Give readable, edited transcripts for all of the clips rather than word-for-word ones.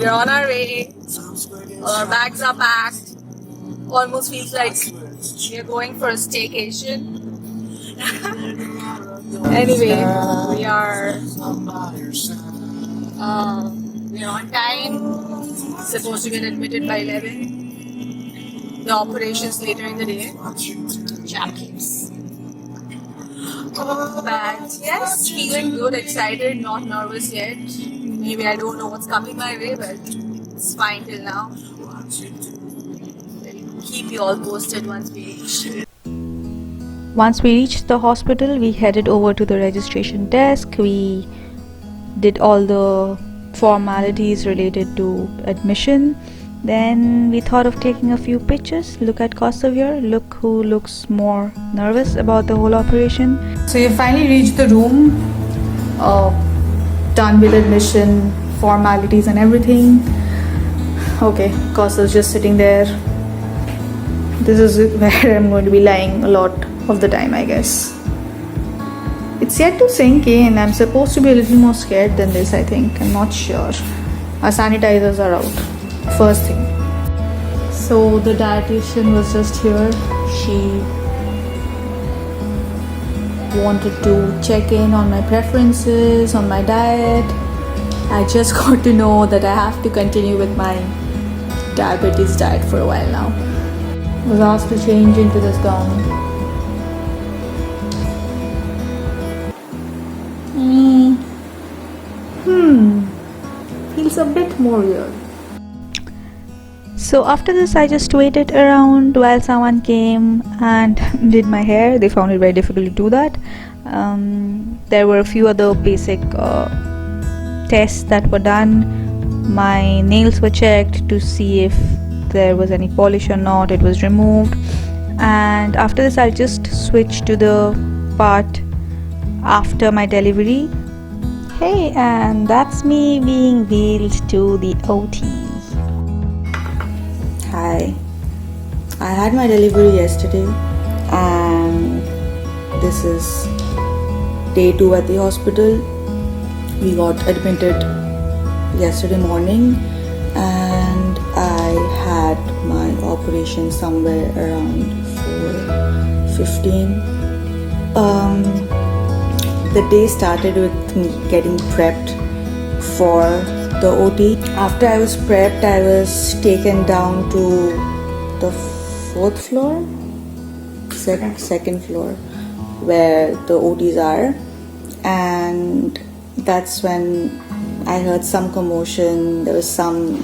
we're on our way. All our bags are packed. Almost feels like we're going for a staycation. Anyway, we're on time. Supposed to get admitted by 11. The operation's later in the day. Jam keeps. But yes, feeling good, excited, not nervous yet. Maybe I don't know what's coming my way, but it's fine till now. Keep you all posted once we reach. Once we reached the hospital, we headed over to the registration desk. We did all the formalities related to admission. Then we thought of taking a few pictures. Look at Kosavir. Look who looks more nervous about the whole operation. So you finally reached the room, done with admission, formalities and everything. Okay, Kosa's just sitting there. This is where I'm going to be lying a lot of the time, I guess. It's yet to sink in. I'm supposed to be a little more scared than this, I think. I'm not sure. Our sanitizers are out. First thing. So the dietitian was just here. She wanted to check in on my preferences, on my diet. I just got to know that I have to continue with my diabetes diet for a while now. I was asked to change into this gown. Feels a bit more weird. So after this, I just waited around while someone came and did my hair. They found it very difficult to do that. There were a few other basic tests that were done. My nails were checked to see if there was any polish or not. It was removed. And after this, I'll just switch to the part after my delivery. Hey, and that's me being wheeled to the OT. Hi, I had my delivery yesterday and this is day 2 at the hospital. We got admitted yesterday morning and I had my operation somewhere around 4:15. The day started with me getting prepped for the OT. After I was prepped, I was taken down to the 4th floor, second floor, where the OTs are, and that's when I heard some commotion. There was some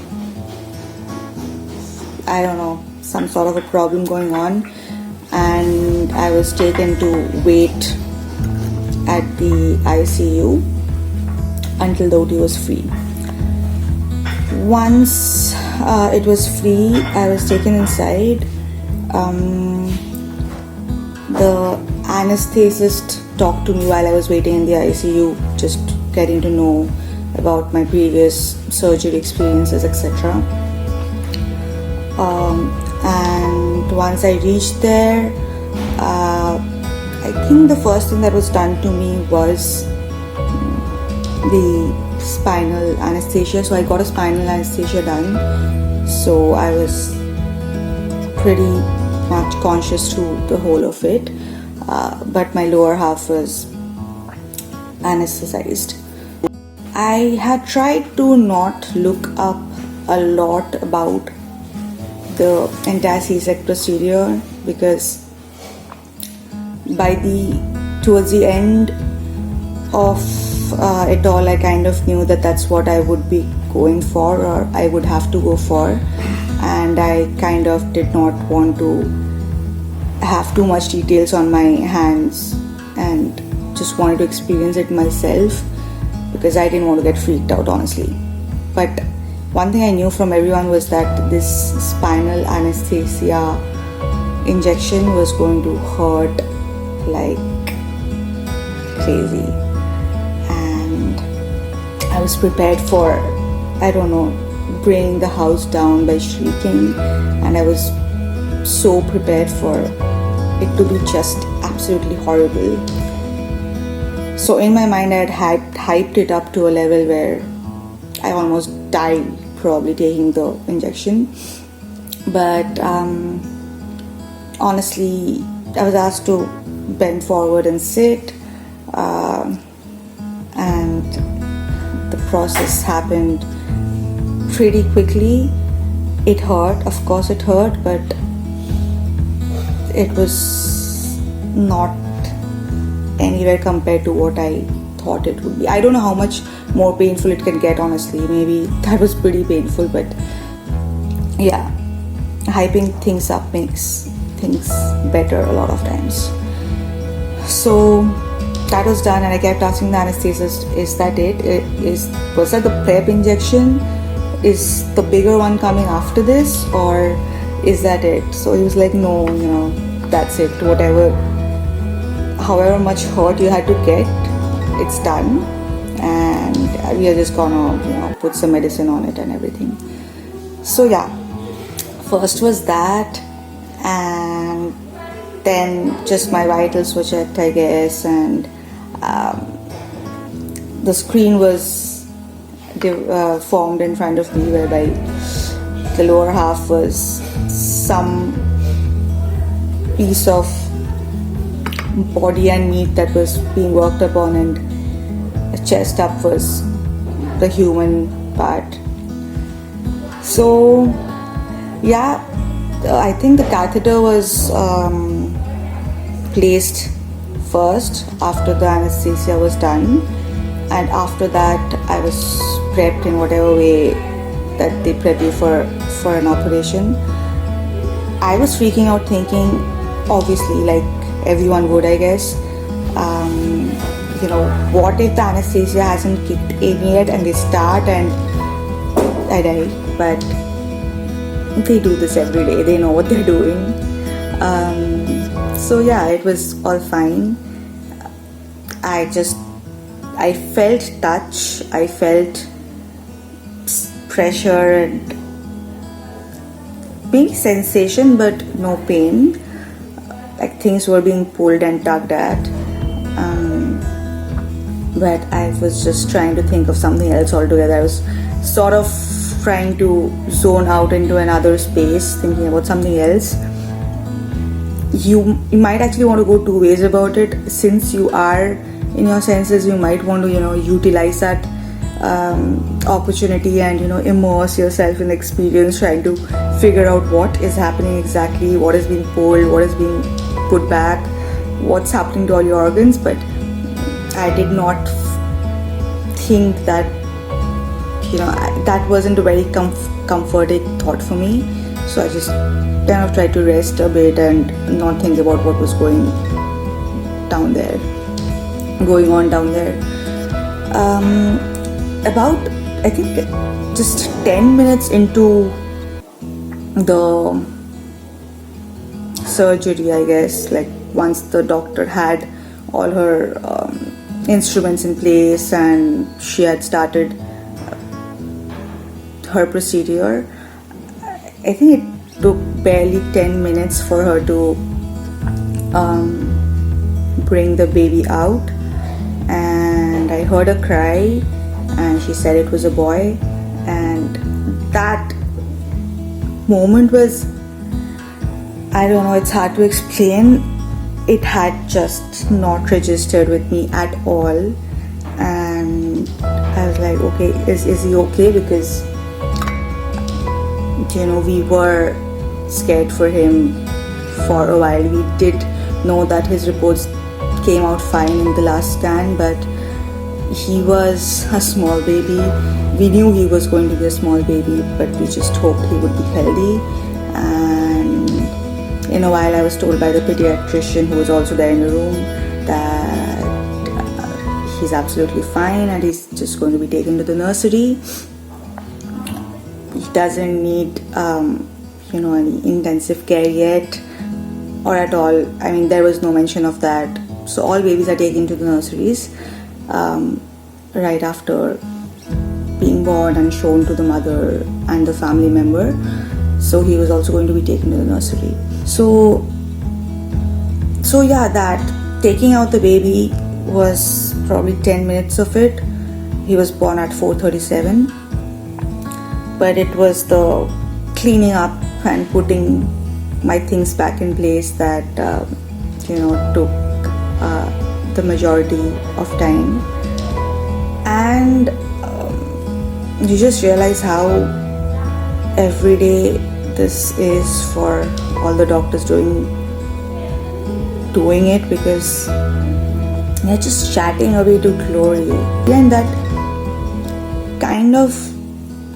sort of a problem going on, and I was taken to wait at the ICU until the OT was free. Once it was free, I was taken inside. The anesthetist talked to me while I was waiting in the ICU, just getting to know about my previous surgery experiences, etc. And once I reached there, I think the first thing that was done to me was the spinal anesthesia. So I got a spinal anesthesia done. So I was pretty much conscious through the whole of it. But my lower half was anesthetized. I had tried to not look up a lot about the entire C-sec procedure because towards the end of it all, I kind of knew that that's what I would be going for, or I would have to go for, and I kind of did not want to have too much details on my hands and just wanted to experience it myself because I didn't want to get freaked out, honestly. But one thing I knew from everyone was that this spinal anesthesia injection was going to hurt like crazy, and I was prepared for, bringing the house down by shrieking, and I was so prepared for it to be just absolutely horrible. So in my mind, I had hyped it up to a level where I almost died probably taking the injection. But honestly, I was asked to bend forward and sit, and the process happened pretty quickly. It hurt, of course it hurt, but it was not anywhere compared to what I thought it would be. I don't know how much more painful it can get, honestly. Maybe that was pretty painful, but yeah, hyping things up makes things better a lot of times. So that was done, and I kept asking the anesthetist, is that it? Was that the prep injection? Is the bigger one coming after this, or is that it? So he was like, no, that's it. However much hurt you had to get, it's done, and we are just gonna put some medicine on it and everything. So yeah, first was that, and then just my vitals were checked, I guess, and the screen was formed in front of me, whereby the lower half was some piece of body and meat that was being worked upon, and the chest up was the human part. So yeah, I think the catheter was placed first after the anesthesia was done, and after that I was prepped in whatever way that they prep you for an operation. I was freaking out, thinking, obviously, like everyone would, I guess, what if the anesthesia hasn't kicked in yet and they start and I die? But they do this every day, they know what they're doing. So yeah, it was all fine. I felt touch, I felt pressure and maybe sensation, but no pain. Like things were being pulled and tugged at. But I was just trying to think of something else altogether. I was sort of trying to zone out into another space, thinking about something else. You might actually want to go two ways about it. Since you are in your senses, you might want to utilize that opportunity and immerse yourself in the experience, trying to figure out what is happening exactly, what is being pulled, what is being put back, what's happening to all your organs. But I did not think that that wasn't a very comforting thought for me. So I just kind of tried to rest a bit and not think about what was going on down there. About, I think, just 10 minutes into the surgery, I guess, like once the doctor had all her instruments in place and she had started her procedure, I think it took barely 10 minutes for her to bring the baby out, and I heard her cry, and she said it was a boy. And that moment was, I don't know, it's hard to explain. It had just not registered with me at all, and I was like, okay, is he okay? Because we were scared for him for a while. We did know that his reports came out fine in the last scan, but he was a small baby. We knew he was going to be a small baby, but we just hoped he would be healthy. And in a while, I was told by the pediatrician who was also there in the room that he's absolutely fine and he's just going to be taken to the nursery. He doesn't need any intensive care yet or at all. I mean, there was no mention of that. So all babies are taken to the nurseries right after being born and shown to the mother and the family member. So he was also going to be taken to the nursery. So yeah, that taking out the baby was probably 10 minutes of it. He was born at 4:37. but it was the cleaning up and putting my things back in place that took the majority of time. And you just realize how every day this is for all the doctors doing it, because they're just chatting away to glory. And that kind of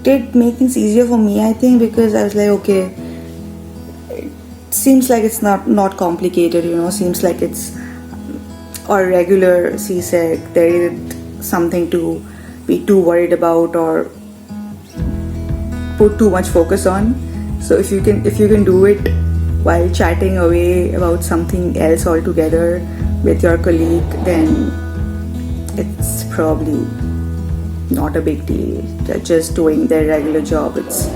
did make things easier for me, I think, because I was like, okay, it seems like it's not complicated, seems like it's a regular C-sec. There isn't something to be too worried about or put too much focus on. So if you can do it while chatting away about something else altogether with your colleague, then it's probably not a big deal. They're just doing their regular job. It's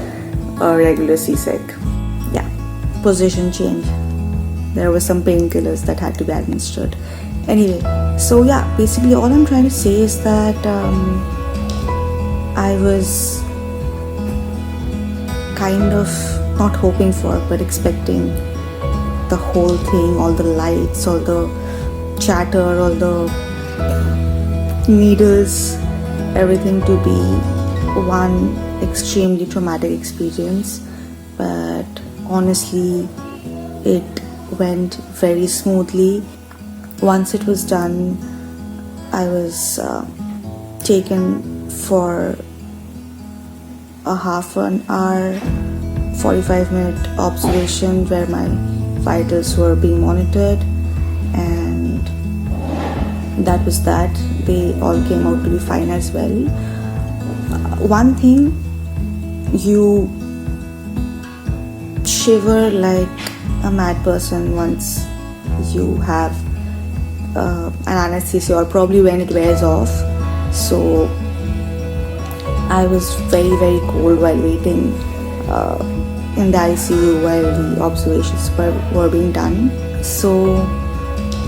a regular C-sec. Yeah, position change. There were some painkillers that had to be administered. Anyway, so yeah, basically all I'm trying to say is that I was kind of not hoping for, but expecting the whole thing, all the lights, all the chatter, all the needles, everything to be one extremely traumatic experience. But honestly, it went very smoothly. Once it was done, I was taken for a half an hour, 45-minute observation where my vitals were being monitored, and that was that. They all came out to be fine as well. One thing, you shiver like a mad person once you have an anesthesia, or probably when it wears off. So I was very, very cold while waiting in the ICU while the observations were being done. So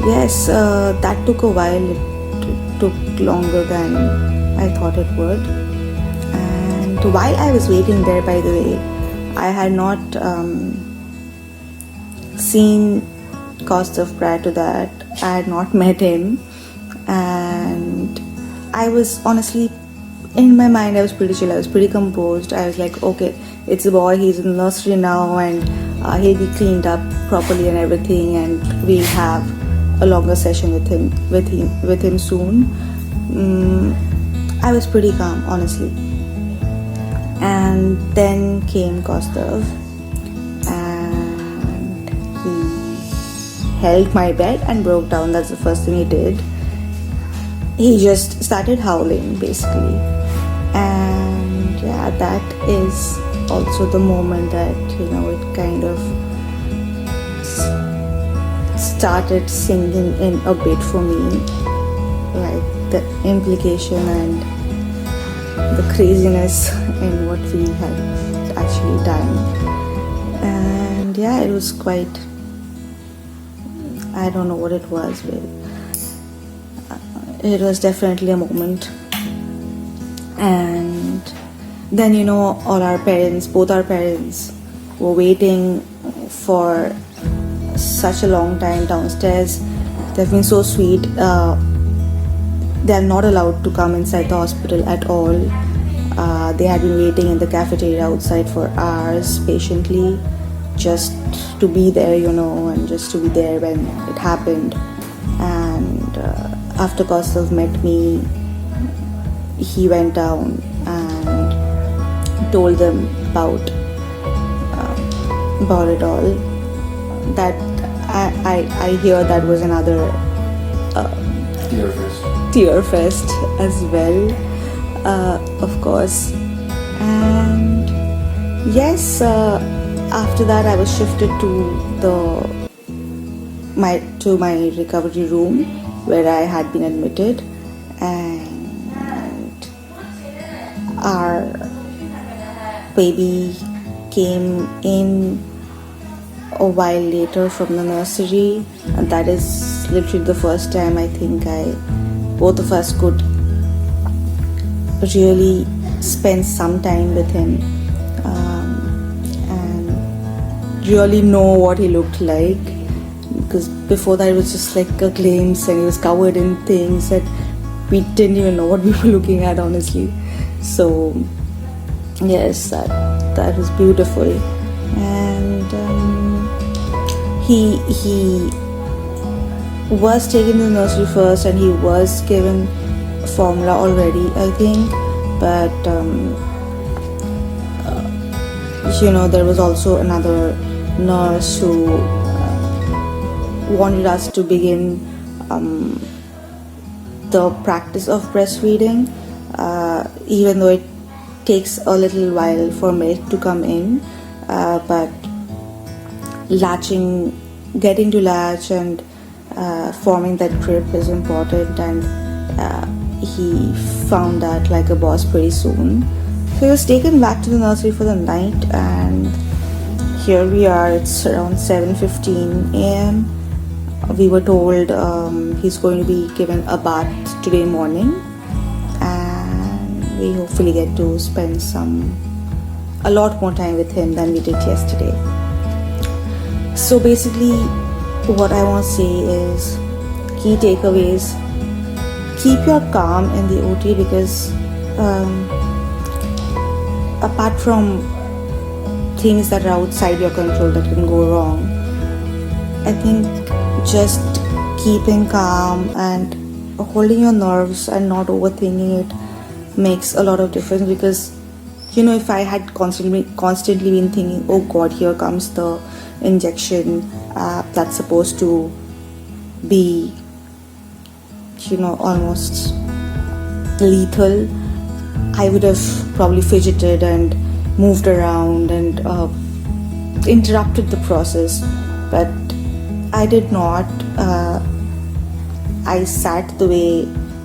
yes, that took a while. It took longer than I thought it would. And while I was waiting there, by the way, I had not seen Kostov prior to that. I had not met him, and I was honestly, in my mind, I was pretty chill. I was pretty composed. I was like, okay, it's a boy, he's in the nursery now, and he'll be cleaned up properly and everything, and we'll have a longer session with him soon. I was pretty calm, honestly. And then came Kostov, and he held my bed and broke down. That's the first thing he did. He just started howling, basically. And yeah, that is also the moment that, it kind of started sinking in a bit for me, like the implication and the craziness in what we had actually done. And yeah, it was quite, I don't know what it was, but it was definitely a moment. And then all our parents, both our parents, were waiting for such a long time downstairs. They've been so sweet. They're not allowed to come inside the hospital at all. They had been waiting in the cafeteria outside for hours patiently, just to be there, and just to be there when it happened. And after Kostov met me, he went down and told them about it all. That I hear that was another tear fest as well, of course. And yes, after that I was shifted to my recovery room where I had been admitted, and our baby came in a while later from the nursery, and that is literally the first time I think both of us could really spend some time with him. really know what he looked like, because before that it was just like a glimpse and he was covered in things that we didn't even know what we were looking at, honestly. So yes, that was beautiful. And he was taken to the nursery first, and he was given formula already, I think. But there was also another nurse who wanted us to begin the practice of breastfeeding, even though it takes a little while for milk to come in, but getting to latch and forming that grip is important, and he found that like a boss pretty soon. So he was taken back to the nursery for the night, and here we are. It's around 7:15 a.m. We were told he's going to be given a bath today morning, and we hopefully get to spend a lot more time with him than we did yesterday. So basically what I want to say is, key takeaways: keep your calm in the OT, because apart from things that are outside your control that can go wrong, I think just keeping calm and holding your nerves and not overthinking it makes a lot of difference. Because if I had constantly been thinking, oh god, here comes the injection that's supposed to be almost lethal, I would have probably fidgeted and moved around and interrupted the process. But I did not. I sat the way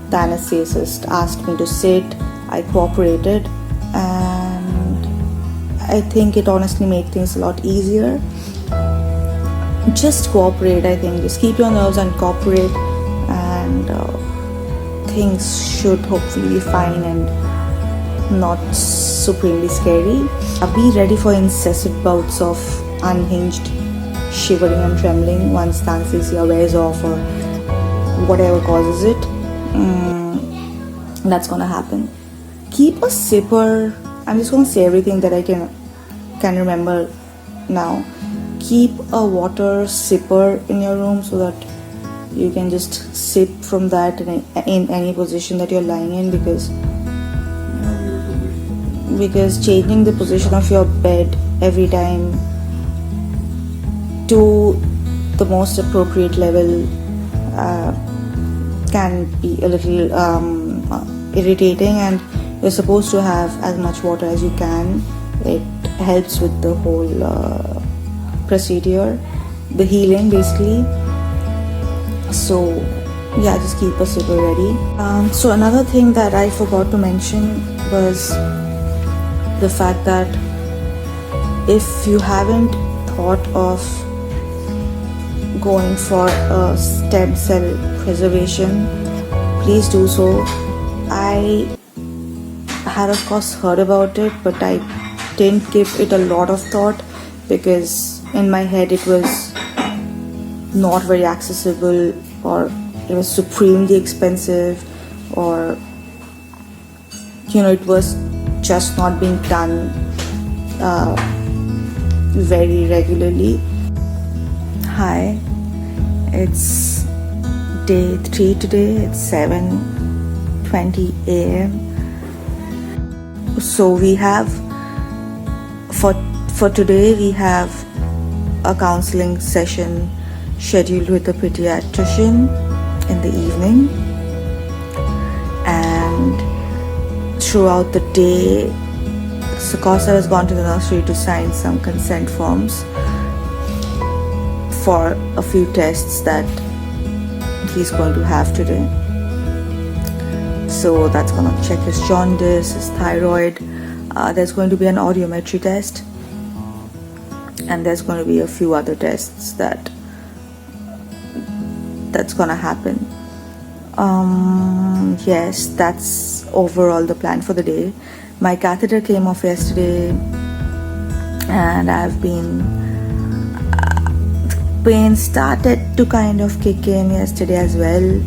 the anesthetist asked me to sit. I cooperated, and I think it honestly made things a lot easier. Just cooperate, I think. Just keep your nerves and cooperate, and things should hopefully be fine and not supremely scary. Be ready for incessant bouts of unhinged shivering and trembling once the anesthesia wears off or whatever causes it. That's gonna happen. Keep a sipper. I'm just gonna say everything that I can remember now. Keep a water sipper in your room so that you can just sip from that in any position that you're lying in, because changing the position of your bed every time to the most appropriate level can be a little irritating, and you're supposed to have as much water as you can. It helps with the whole procedure, the healing basically. So yeah, just keep a sipper ready. So another thing that I forgot to mention was the fact that if you haven't thought of going for a stem cell preservation, please do so. I had of course heard about it, but I didn't give it a lot of thought because in my head it was not very accessible, or it was supremely expensive, or it was just not being done very regularly. Hi, it's day 3 today. It's 7:20 a.m. So we have for today we have a counseling session scheduled with a pediatrician in the evening, and throughout the day Sakosa has gone to the nursery to sign some consent forms for a few tests that he's going to have today. So that's going to check his jaundice, his thyroid. There's going to be an audiometry test, and there's going to be a few other tests that's going to happen. Yes, that's overall the plan for the day. My catheter came off yesterday, and I've been pain started to kind of kick in yesterday as well,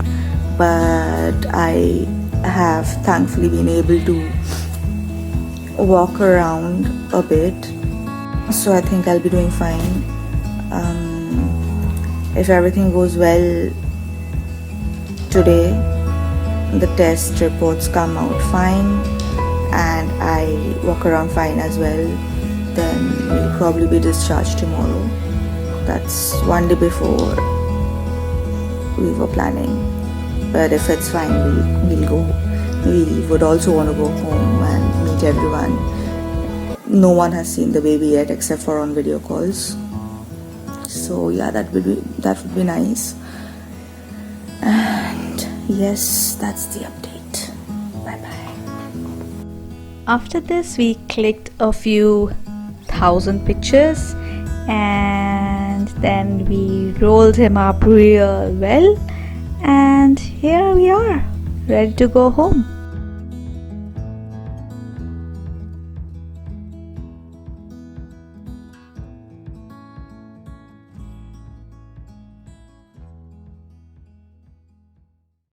but I have thankfully been able to walk around a bit, so I think I'll be doing fine. If everything goes well today, the test reports come out fine and I walk around fine as well, then we'll probably be discharged tomorrow. That's one day before we were planning, but if it's fine, we'll go. We would also want to go home and meet everyone. No one has seen the baby yet except for on video calls, so yeah, that would be nice. And yes, that's the update. Bye bye. After this, we clicked a few thousand pictures and then we rolled him up real well, and here we are, ready to go home.